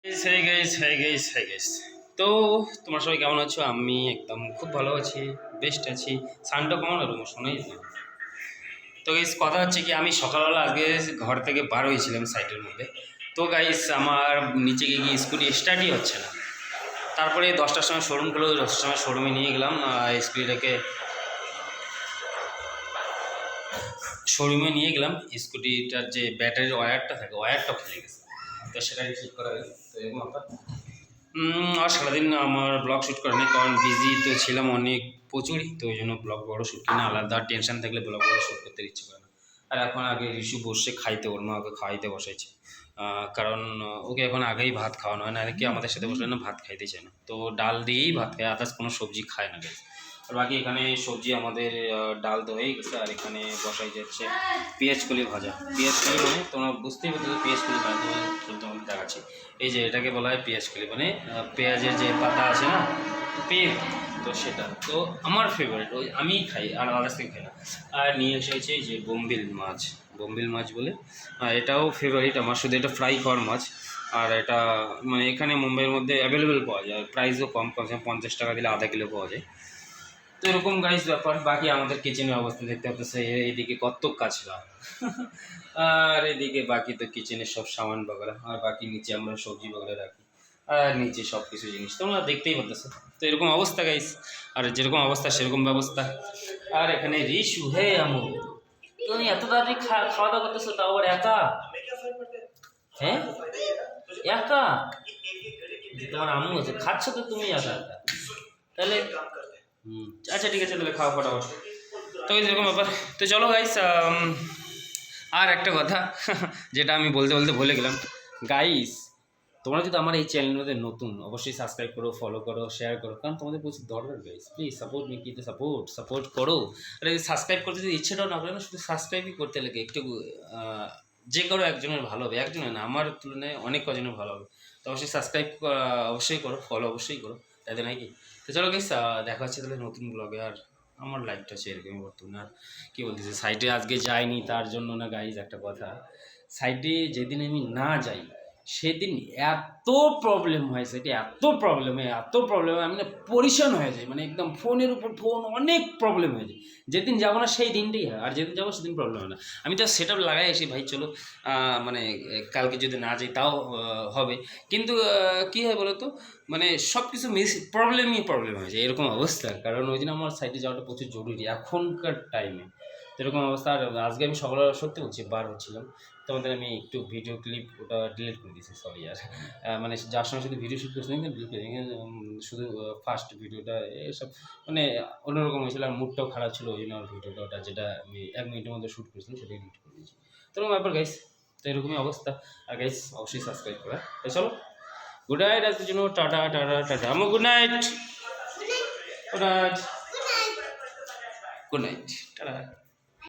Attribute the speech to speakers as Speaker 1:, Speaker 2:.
Speaker 1: Guys তো তোমরা সবাই কেমন আছো? আমি একদম খুব ভালো আছি, বেস্ট আছি। সাউন্ডটা কেমন হলো? শোনাই যায়। তো গাইস কথা হচ্ছে কি, আমি সকালবেলা আগে ঘর থেকে বার হয়েছিলাম সাইটের মধ্যে। তো গাইস আমার নিচে গিয়ে স্কুটি স্টার্টই হচ্ছে না। তারপরে 10টার সময় শোরুম খোলো, 10টার সময় শোরুমে নিয়ে গেলাম স্কুটিটাকে। স্কুটিটার যে ব্যাটারির ওয়্যারটা থাকে, ওয়্যারটা খুলে গেছে। তো সেটাকে ঠিক করা হলো। তো এরকম একটা আর সারাদিন আমার ব্লগ শ্যুট করে নেই, কারণ বিজি তো ছিলাম অনেক প্রচুরই। তো ওই জন্য ব্লগ বড় শ্যুট কিনা আলাদা টেনশন থাকলে ব্লগ বড় শ্যুট করতে ইচ্ছে করে না। আর এখন আগে রিশু বসে খাইতে, ওর মা ওকে খাইতে বসাইছে। কারণ ওকে এখন আগেই ভাত খাওয়ানো হয় না, আর কি আমাদের সাথে বসলে না ভাত খাইতে চায় না। তো ডাল দিয়েই ভাত খায়, আদার্স কোনো সবজি খায় না। আর বাকি এখানে সবজি আমাদের ডাল তো হয়ে গেছে। আর এখানে বসাই যাচ্ছে পেঁয়াজকলি ভাজা। পেঁয়াজকলি মানে তোমরা বুঝতেই পারছো পেঁয়াজকলি ভাজা তোমাকে দেখাচ্ছি। এই যে এটাকে বলা হয় পেঁয়াজকলি, মানে পেঁয়াজের যে পাতা আছে না, পেঁয়াজ, তো সেটা তো আমার ফেভারিট, ওই আমি খাই, আর আদার্স থেকে খাই না। আর নিয়ে এসেছে যে বোম্বিল মাছ বলে, এটাও ফেভারিট আমার, শুধু এটা ফ্রাই খাওয়ার মাছ। আর এটা মানে এখানে মুম্বাইয়ের মধ্যে অ্যাভেলেবেল পাওয়া যায়, প্রাইসও কমসে কম 50 টাকা দিলে আধা কিলো পাওয়া যায়। তো এরকম গাইস ব্যাপার। বাকি আমাদের কিচেনের অবস্থা দেখতে পাচ্ছে, এইদিকে কত কাছরা আর এদিকে বাকি তো কিচেনের সব সামান বাগলা, আর বাকি নিচে আমরা সবজি বাগলা রাখি, আর নিচে সব কিছু জিনিস তোমরা দেখতেই পাচ্ছ। তো এরকম অবস্থা গাইস, আর যেরকম অবস্থা সেরকম ব্যবস্থা। আর এখানে রিশু, হে আমু, তুমি এত তাড়াতাড়ি খাওয়া দাওয়া করতেছো, তাও আবার একা? হ্যাঁ একা? তোমার আম্মু আছে, খাচ্ছ তো তুমি একা একা, তাহলে আচ্ছা ঠিক আছে, তাহলে খাওয়া ফটাফট। তো এরকম ব্যাপার। তো চলো গাইস, আর একটা কথা যেটা আমি বলতে বলতে ভুলে গেলাম। গাইস তোমরা যদি আমার এই চ্যানেলের মধ্যে নতুন, অবশ্যই সাবস্ক্রাইব করো, ফলো করো, শেয়ার করো, কারণ তোমাদের প্রচুর দরকার গাইস। প্লিজ সাপোর্ট মি, কিন্তু সাপোর্ট করো। আর যদি সাবস্ক্রাইব করতে যদি ইচ্ছেটাও না করে না, শুধু সাবস্ক্রাইবই করতে লাগে একটু, যে কারো একজনের ভালো হবে, একজনের না, আমার তুলনায় অনেক কজনের ভালো হবে। তো অবশ্যই সাবস্ক্রাইব অবশ্যই করো, ফলো অবশ্যই করো, তাই নাকি? তো চলো গাইস, দেখা হচ্ছে তাহলে নতুন ব্লগে। আর আমার লাইফটা হচ্ছে এরকমই বর্তমানে। আর কী বলতেছে, সাইটে আজকে যাইনি তার জন্য না গাইজ, একটা কথা, সাইটে যেদিন আমি না যাই সেদিন এত প্রবলেম হয়, সেটা এত প্রবলেম হয়, আমি না পরিশান হয়ে যাই, মানে একদম ফোনের উপর ফোন, অনেক প্রবলেম হয়ে যায়। যেদিন যাবো না সেই দিনটাই হয়, আর যেদিন যাবো সেদিন প্রবলেম হয় না। আমি তো সেট আপ লাগাই আসি, ভাই চলো মানে কালকে যদি না যাই তাও হবে, কিন্তু কী হয় বলো তো, মানে সব কিছু প্রবলেম হয়ে যায়, এরকম অবস্থা। কারণ ওই দিন আমার সাইটে যাওয়াটা প্রচুর জরুরি এখনকার টাইমে। এরকম অবস্থা। আর আজকে আমি সকালে সত্যি বলছি বার হচ্ছিলাম, তোমাদের আমি একটু ভিডিও ক্লিপ ওটা ডিলিট করে দিয়েছি, সরি। আর মানে যার সঙ্গে শুধু ভিডিও শ্যুট করেছিলাম কিন্তু ডিলিট করে দিই, শুধু ফার্স্ট ভিডিওটা এসব মানে অন্যরকম হয়েছিল, আর মুডটাও খারাপ ছিল, ওই জন্য আমার ভিডিওটা ওটা যেটা আমি 1 মিনিটের মধ্যে শ্যুট করেছিলাম সেটা ডিলিট করে দিয়েছি। তো এরকম ব্যাপার গাইস। তো এরকমই অবস্থা। আর গাইস অবশ্যই সাবস্ক্রাইব করা। তো চলো, গুড নাইট, আজকের জন্য টাটা টাটা টাটা। আমার good night, good night, good night, tata.